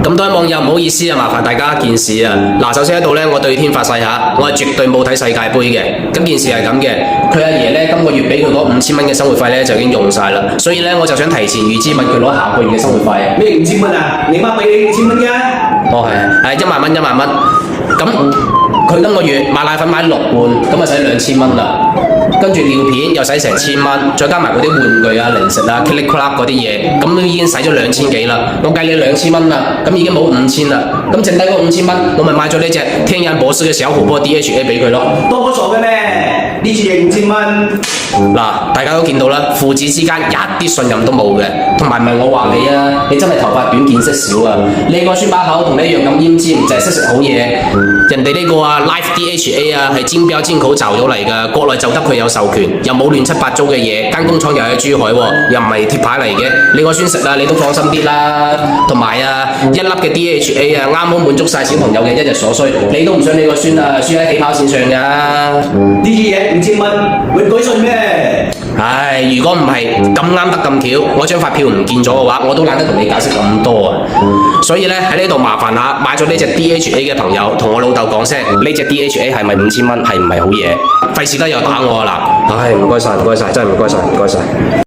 咁多位網友唔好意思啊，麻煩大家一件事啊。嗱，首先喺度呢，我對天發誓下，我係絕對冇睇世界盃嘅。咁件事係咁嘅，佢阿爺呢，今個月俾佢嗰5000蚊嘅生活費呢，就已經用晒啦，所以呢，我就想提前預支問佢攞下個月嘅生活費。咩5000蚊啊？你媽俾你5000蚊嘅？哦係10000蚊10000蚊。咁佢今個月買奶粉買6罐，咁啊使2000蚊啦。跟住尿片又使成1000蚊，再加埋嗰啲玩具啊、零食啊、Click Club 嗰啲嘢，咁都已經使咗2000幾啦。我計你2000蚊啦，咁已經冇5000啦。咁剩低嗰5000蚊，我咪買咗呢隻天眼博士嘅小琥珀 DHA 俾佢咯。多我傻嘅咩？呢次嘢5000蚊。嗱，大家都見到啦，父子之間一啲信任都冇嘅。同埋唔係我話你啊，你真係頭髮短見識少啊！你個孫把口同你一樣咁奄尖，就係識食好嘢。人哋呢個啊 Life DHA 啊係尖標尖口就咗嚟㗎，國內就得佢有授權，又冇亂七八糟嘅嘢，間工廠又喺珠海喎，又唔係貼牌嚟嘅。你個孫食啊，你都放心啲啦。同埋啊，一粒嘅 DHA 啊，啱好滿足晒小朋友嘅一日所需，你都唔想你個孫啊輸喺起跑線上㗎。呢啲嘢5000蚊，會改信咩？唉，如果唔係咁啱得咁巧，我張發票唔見咗嘅話，我都懶得同你解釋咁多啊。所以呢，喺呢度麻煩下買咗呢隻 DHA 嘅朋友，同我老豆講聲，呢隻 DHA 係咪5000蚊，係唔係好嘢？費事得又打我啦。唉，唔該晒，真係唔該晒。